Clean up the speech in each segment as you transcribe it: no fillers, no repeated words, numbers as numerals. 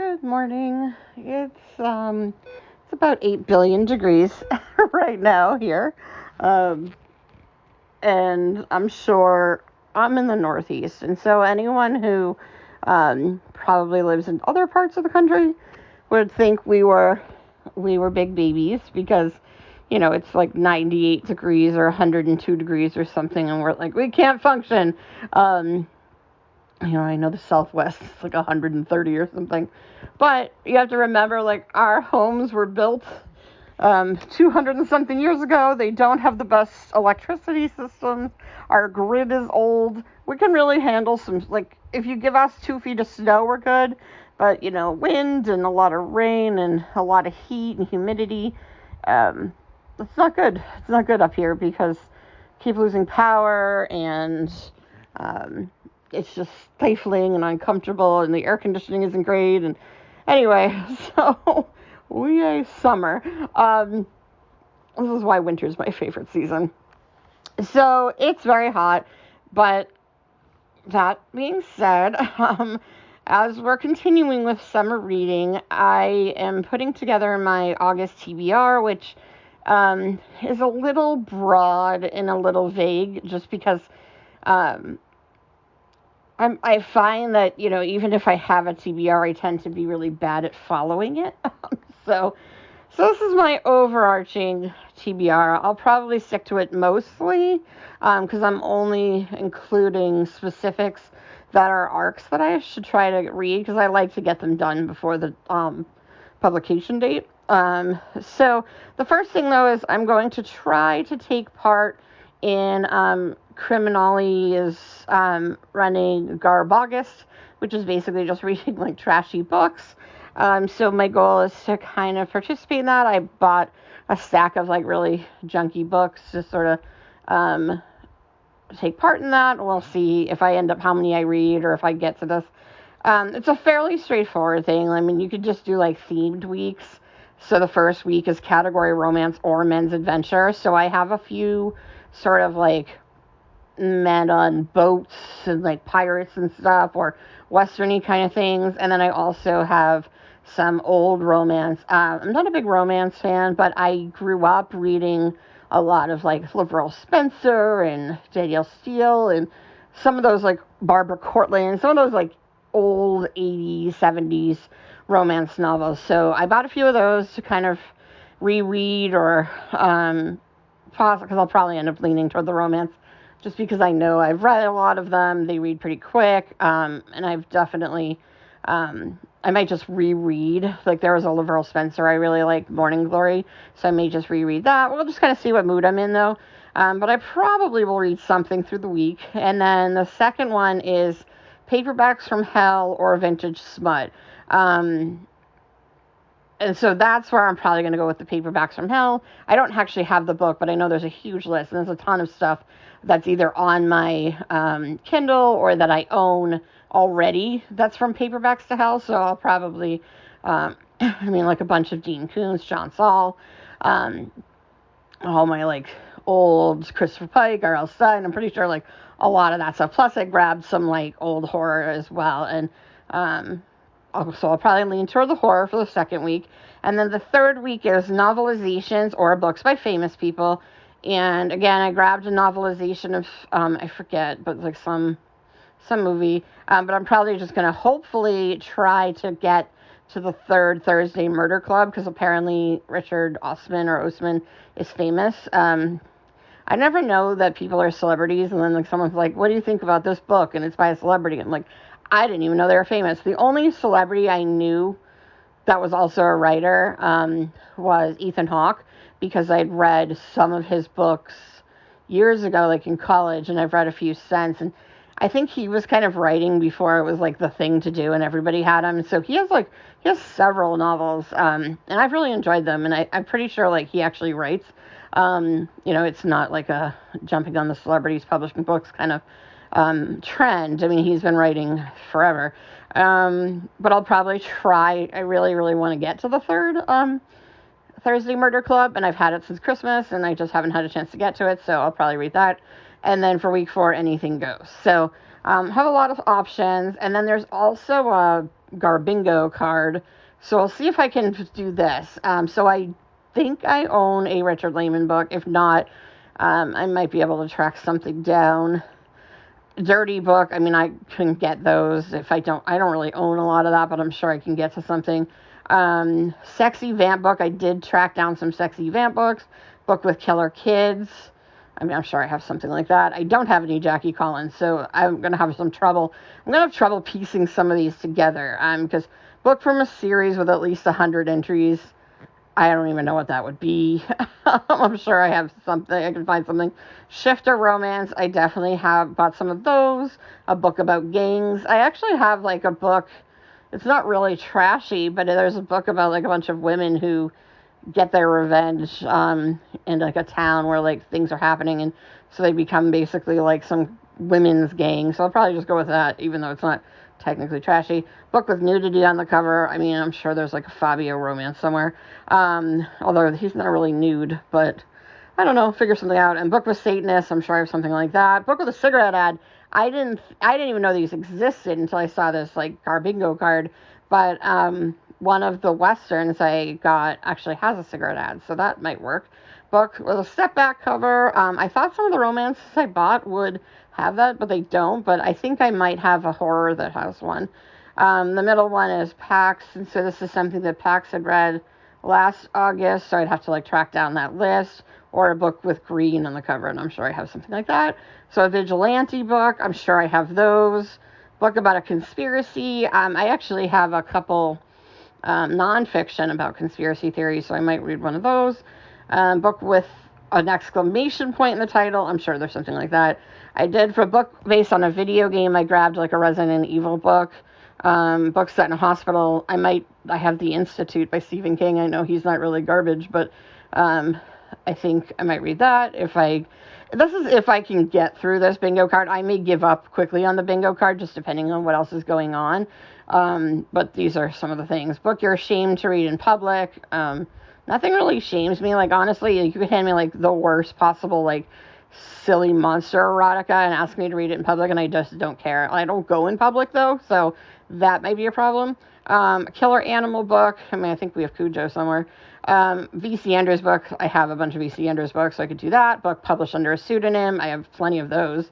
Good morning. It's about 8 billion degrees right now here. Um, and I'm sure I'm in the Northeast. And so anyone who probably lives in other parts of the country would think we were big babies because, it's like 98 degrees or 102 degrees or something, and we're like, we can't function. I know the Southwest is like 130 or something. But you have to remember, like, our homes were built 200 and something years ago. They don't have the best electricity systems. Our grid is old. We can really handle some, like, if you give us 2 feet of snow, we're good. But, wind and a lot of rain and a lot of heat and humidity, it's not good. It's not good up here because keep losing power and it's just stifling and uncomfortable, and the air conditioning isn't great. And anyway, so we summer. This is why winter is my favorite season. So it's very hot, but that being said, as we're continuing with summer reading, I am putting together my August TBR, which is a little broad and a little vague, just because I find that, even if I have a TBR, I tend to be really bad at following it. So this is my overarching TBR. I'll probably stick to it mostly because I'm only including specifics that are arcs that I should try to read because I like to get them done before the publication date. So the first thing, though, is I'm going to try to take part in Criminale is running Garbaugust, which is basically just reading like trashy books. So my goal is to kind of participate in that. I bought a stack of like really junky books to sort of take part in that. We'll see if I end up how many I read or if I get to this. It's a fairly straightforward thing. I mean, you could just do like themed weeks. So the first week is category romance or men's adventure. So I have a few sort of like men on boats and like pirates and stuff, or westerny kind of things. And then I also have some old romance. I'm not a big romance fan, but I grew up reading a lot of like Laverne Spencer and Danielle Steele and some of those like Barbara Cortland, some of those like old 80s, 70s romance novels. So I bought a few of those to kind of reread or pause, because I'll probably end up leaning toward the romance just because I know I've read a lot of them. They read pretty quick, and I've definitely, I might just reread. Like there was a Laverne Spencer I really like, Morning Glory, so I may just reread that. We'll just kind of see what mood I'm in, though. But I probably will read something through the week. And then the second one is Paperbacks from Hell or Vintage Smut. And so that's where I'm probably going to go with the Paperbacks from Hell. I don't actually have the book, but I know there's a huge list, and there's a ton of stuff that's either on my Kindle or that I own already that's from Paperbacks to Hell. So I'll probably, like a bunch of Dean Koontz, John Saul, all my like old Christopher Pike, R.L. Stine. I'm pretty sure like a lot of that stuff. Plus I grabbed some like old horror as well. And so I'll probably lean toward the horror for the second week. And then the third week is novelizations or books by famous people. And again, I grabbed a novelization of, I forget, but like some movie. But I'm probably just going to hopefully try to get to the third Thursday Murder Club, because apparently Richard Osman is famous. I never know that people are celebrities, and then like someone's like, what do you think about this book? And it's by a celebrity. I'm like, I didn't even know they were famous. The only celebrity I knew that was also a writer was Ethan Hawke, because I'd read some of his books years ago, like in college, and I've read a few since. And I think he was kind of writing before it was like the thing to do and everybody had him. So he has several novels, and I've really enjoyed them. And I'm pretty sure like he actually writes. It's not like a jumping on the celebrities publishing books kind of trend. I mean, he's been writing forever. But I'll probably try. I really, really want to get to the third Thursday Murder Club, and I've had it since Christmas, and I just haven't had a chance to get to it, so I'll probably read that. And then for week 4, Anything Goes. So Have a lot of options. And then there's also a Garbingo card. So I'll see if I can do this. So I think I own a Richard Lehman book. If not, I might be able to track something down. Dirty book, I mean, I can get those. If I don't really own a lot of that, but I'm sure I can get to something. Sexy Vamp book, I did track down some Sexy Vamp books. Book with Killer Kids, I mean, I'm sure I have something like that. I don't have any Jackie Collins, so I'm going to have some trouble. I'm going to have trouble piecing some of these together, because book from a series with at least 100 entries, I don't even know what that would be. I'm sure I have something. I can find something. Shifter Romance, I definitely have bought some of those. A book about gangs. I actually have, like, a book. It's not really trashy, but there's a book about, like, a bunch of women who get their revenge in, like, a town where, like, things are happening, and so they become basically, like, some women's gang. So I'll probably just go with that, even though it's not technically trashy. Book with nudity on the cover. I mean, I'm sure there's, like, a Fabio romance somewhere, although he's not really nude, but I don't know, figure something out. And book with Satanists, I'm sure I have something like that. Book with a cigarette ad, I didn't even know these existed until I saw this, like, Garbingo card, but one of the westerns I got actually has a cigarette ad, so that might work. Book with a step back cover. I thought some of the romances I bought would have that, but they don't. But I think I might have a horror that has one. The middle one is Pax, and so this is something that Pax had read last August, so I'd have to, like, track down that list. Or a book with green on the cover, and I'm sure I have something like that. So a vigilante book, I'm sure I have those. Book about a conspiracy. I actually have a couple nonfiction about conspiracy theories, so I might read one of those. Book with an exclamation point in the title, I'm sure there's something like that. I did, for a book based on a video game, I grabbed, like, a Resident Evil book. Book set in a hospital. I have The Institute by Stephen King. I know he's not really garbage, but I think I might read that. If I can get through this bingo card. I may give up quickly on the bingo card, just depending on what else is going on. But these are some of the things. Book you're ashamed to read in public. Nothing really shames me. Like, honestly, you could hand me, like, the worst possible, like, silly monster erotica and ask me to read it in public, and I just don't care. I don't go in public, though, so that might be a problem. Killer animal book. I mean, I think we have Cujo somewhere. V.C. Enders book. I have a bunch of V.C. Enders books, so I could do that. Book published under a pseudonym. I have plenty of those.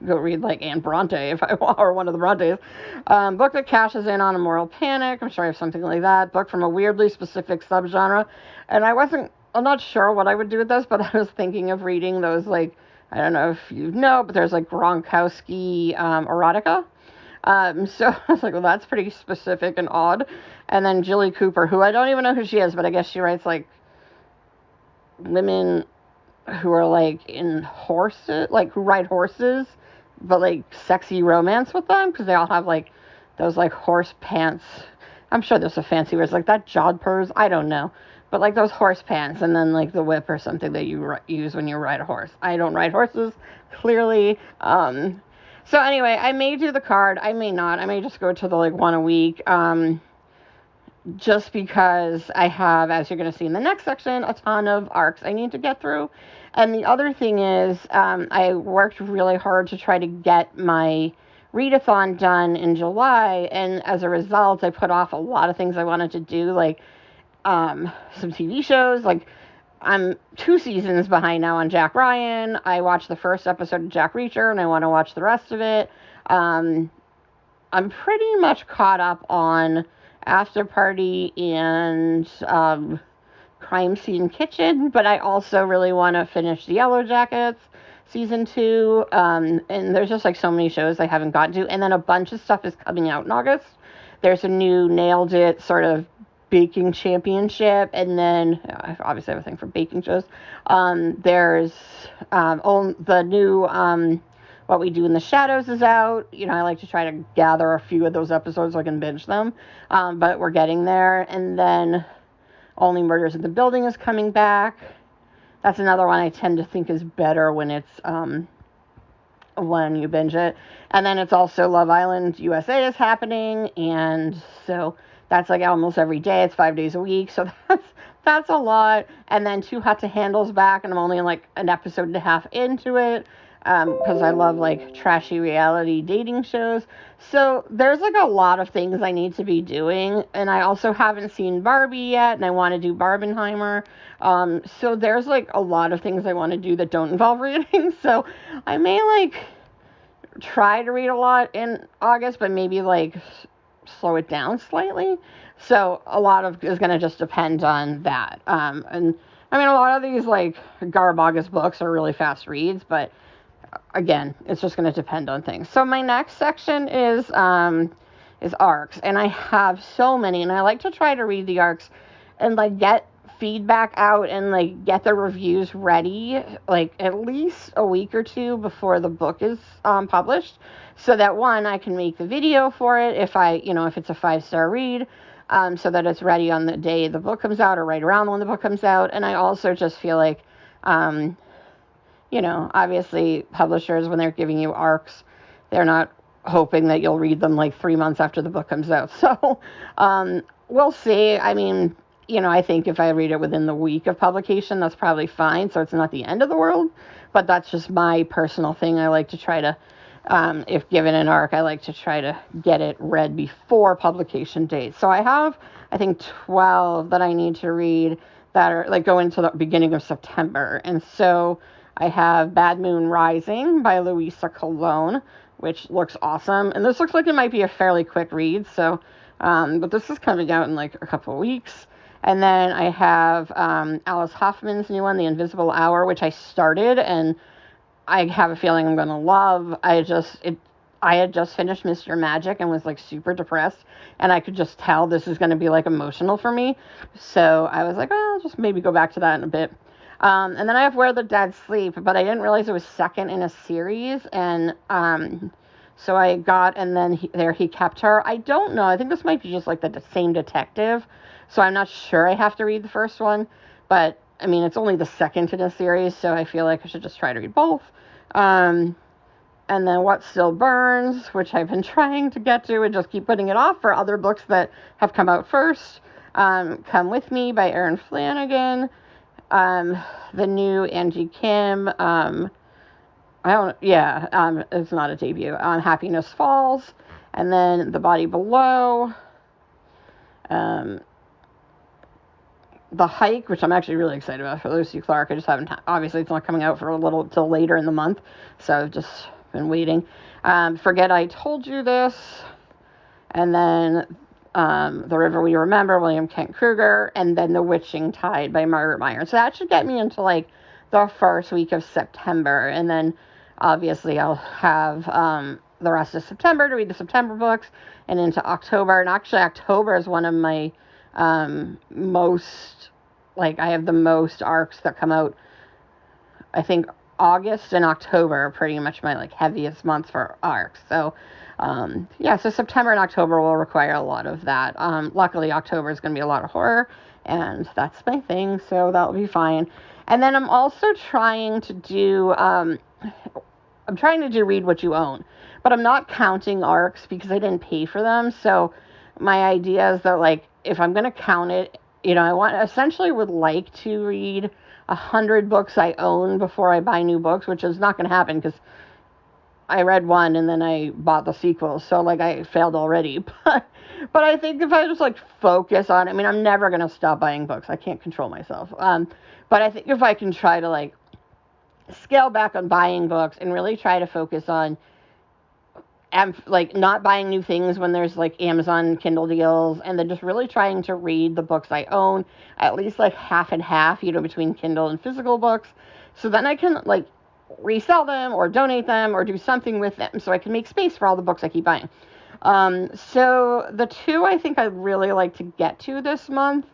Go read, like, Anne Bronte if I want, or one of the Brontes. Book that cashes in on a moral panic. I'm sure I have something like that. Book from a weirdly specific subgenre. And I'm not sure what I would do with this, but I was thinking of reading those, like, I don't know if you know, but there's, like, Gronkowski erotica. So I was like, well, that's pretty specific and odd. And then Jilly Cooper, who I don't even know who she is, but I guess she writes, like, women who are, like, in horses, like, who ride horses, but, like, sexy romance with them, because they all have, like, those, like, horse pants. I'm sure there's a fancy words, like that jodhpurs, I don't know. But, like, those horse pants, and then, like, the whip or something that you use when you ride a horse. I don't ride horses, clearly. So anyway, I may do the card. I may not. I may just go to the, like, one a week. Just because I have, as you're going to see in the next section, a ton of arcs I need to get through. And the other thing is, I worked really hard to try to get my readathon done in July, and as a result, I put off a lot of things I wanted to do, like some TV shows. Like, I'm 2 seasons behind now on Jack Ryan. I watched the first episode of Jack Reacher, and I want to watch the rest of it. I'm pretty much caught up on After Party and Crime Scene Kitchen, but I also really want to finish the Yellow Jackets season 2, and there's just, like, so many shows I haven't gotten to, and then a bunch of stuff is coming out in August. There's a new Nailed It sort of baking championship, and then I obviously have a thing for baking shows. There's the new What We Do in the Shadows is out. You know, I like to try to gather a few of those episodes so I can binge them, but we're getting there. And then Only Murders in the Building is coming back. That's another one I tend to think is better when it's when you binge it. And then it's also Love Island USA is happening, and so that's, like, almost every day. It's 5 days a week, so that's a lot. And then Too Hot to Handle's back, and I'm only, like, an episode and a half into it. because I love like trashy reality dating shows. So there's like a lot of things I need to be doing, and I also haven't seen Barbie yet, and I want to do Barbenheimer. So there's like a lot of things I want to do that don't involve reading. So I may like try to read a lot in August, but maybe like slow it down slightly. So a lot of is going to just depend on that. And I mean, a lot of these like Garbaugust books are really fast reads, but again, it's just going to depend on things. So my next section is arcs, and I have so many, and I like to try to read the arcs and like get feedback out and like get the reviews ready like at least a week or two before the book is published, so that one, I can make the video for it if if it's a 5-star read, so that it's ready on the day the book comes out or right around when the book comes out. And I also just feel like obviously publishers, when they're giving you arcs, they're not hoping that you'll read them like 3 months after the book comes out. So we'll see. I mean, I think if I read it within the week of publication, that's probably fine. So it's not the end of the world, but that's just my personal thing. I like to try to, if given an arc, I like to try to get it read before publication date. So I have, I think, 12 that I need to read that are like go into the beginning of September. And so I have Bad Moon Rising by Louisa Colon, which looks awesome. And this looks like it might be a fairly quick read. So, but this is coming out in like a couple of weeks. And then I have Alice Hoffman's new one, The Invisible Hour, which I started, and I have a feeling I'm going to love. I had just finished Mr. Magic and was like super depressed, and I could just tell this is going to be like emotional for me. So I was like, I'll just maybe go back to that in a bit. And then I have Where the Dead Sleep, but I didn't realize it was second in a series, and so I got, and then He Kept Her. I don't know. I think this might be just like the same detective. So I'm not sure I have to read the first one, but I mean, it's only the second in a series, so I feel like I should just try to read both. And then What Still Burns, which I've been trying to get to and just keep putting it off for other books that have come out first. Come With Me by Erin Flanagan. The new Angie Kim. It's not a debut. Happiness Falls. And then The Body Below. The Hike, which I'm actually really excited about, for Lucy Clark. I just haven't, obviously it's not coming out for a little till later in the month, so I've just been waiting. Forget I Told You This, and then The River We Remember, William Kent Kruger, and then The Witching Tide by Margaret Meyer. So that should get me into like the first week of September, and then obviously I'll have the rest of September to read the September books, and into October. And actually October is one of my I have the most arcs that come out. I think August and October are pretty much my like heaviest months for arcs. So so September and October will require a lot of that. Luckily October is going to be a lot of horror, and that's my thing, so that'll be fine. And then I'm also trying to do Read What You Own, but I'm not counting arcs because I didn't pay for them. So my idea is that like if I'm going to count it, I would like to read 100 books I own before I buy new books, which is not going to happen because I read one and then I bought the sequel. So like I failed already. But I think if I just like focus on it, I mean, I'm never going to stop buying books. I can't control myself. But I think if I can try to like scale back on buying books and really try to focus on like not buying new things when there's like Amazon Kindle deals, and then just really trying to read the books I own, at least like half and half, between Kindle and physical books. So then I can like resell them or donate them or do something with them so I can make space for all the books I keep buying. So the two I think I'd really like to get to this month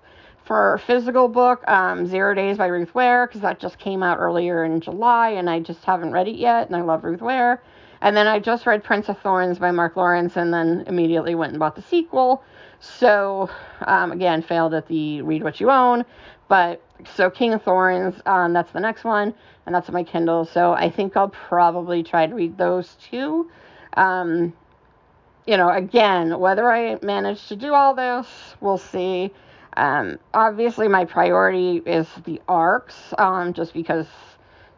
for physical book, 0 Days by Ruth Ware, because that just came out earlier in July and I just haven't read it yet, and I love Ruth Ware. And then I just read Prince of Thorns by Mark Lawrence and then immediately went and bought the sequel. So, again, failed at the Read What You Own. But, so King of Thorns, that's the next one, and that's on my Kindle. So I think I'll probably try to read those two. Again, whether I manage to do all this, we'll see. Obviously, my priority is the arcs, just because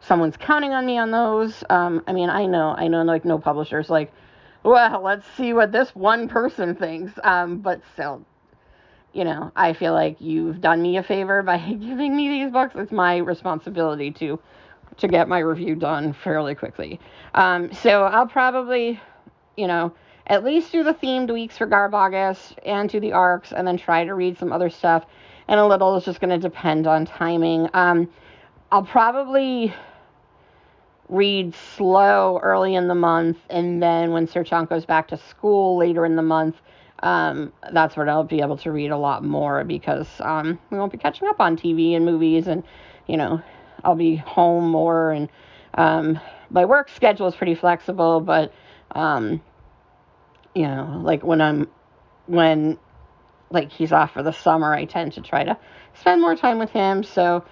someone's counting on me on those. I mean, I know, like, no publisher's like, well, let's see what this one person thinks. But still, I feel like you've done me a favor by giving me these books. It's my responsibility to get my review done fairly quickly. So I'll probably, at least do the themed weeks for Garbaugust and do the arcs, and then try to read some other stuff. And a little is just going to depend on timing. I'll probably read slow early in the month, and then when Sir Chunk goes back to school later in the month, that's when I'll be able to read a lot more, because we won't be catching up on TV and movies, and I'll be home more, and my work schedule is pretty flexible, but like when he's off for the summer, I tend to try to spend more time with him. So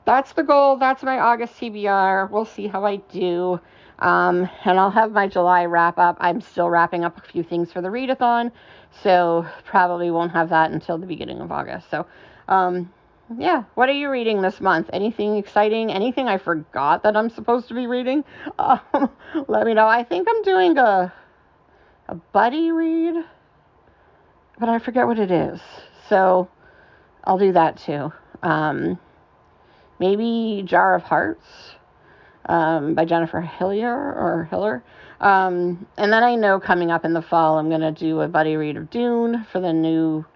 that's the goal. That's my August TBR. We'll see how I do. And I'll have my July wrap up. I'm still wrapping up a few things for the readathon, so probably won't have that until the beginning of August. So yeah, what are you reading this month? Anything exciting? Anything I forgot that I'm supposed to be reading? Let me know. I think I'm doing a buddy read, but I forget what it is. So I'll do that too. Maybe Jar of Hearts by Jennifer Hiller. And then I know coming up in the fall, I'm going to do a buddy read of Dune for the new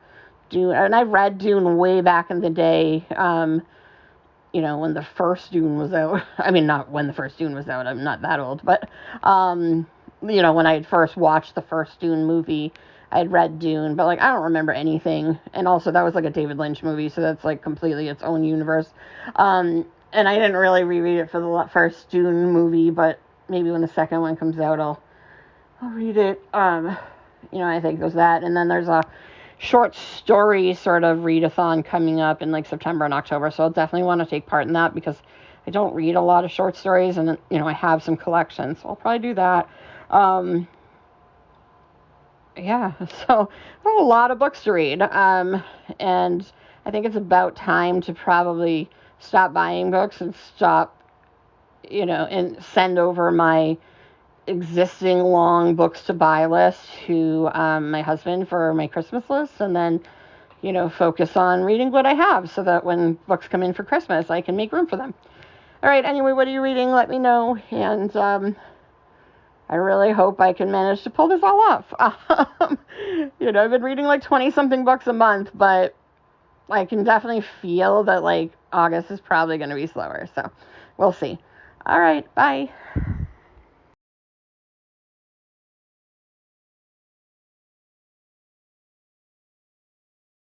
Dune. And I read Dune way back in the day, when the first Dune was out. I mean, not when the first Dune was out. I'm not that old. But, when I had first watched the first Dune movie, I had read Dune, but I don't remember anything. And also that was a David Lynch movie, so that's completely its own universe. And I didn't really reread it for the first Dune movie, but maybe when the second one comes out, I'll read it. I think there's that. And then there's a short story sort of readathon coming up in September and October, so I'll definitely want to take part in that, because I don't read a lot of short stories, and I have some collections, so I'll probably do that. Yeah, so I have a lot of books to read, and I think it's about time to probably stop buying books and stop, and send over my existing long books to buy list to my husband for my Christmas list, and then, focus on reading what I have, so that when books come in for Christmas, I can make room for them. All right, anyway, what are you reading? Let me know, and I really hope I can manage to pull this all off. I've been reading 20-something books a month, but I can definitely feel that August is probably going to be slower. So we'll see. All right, bye.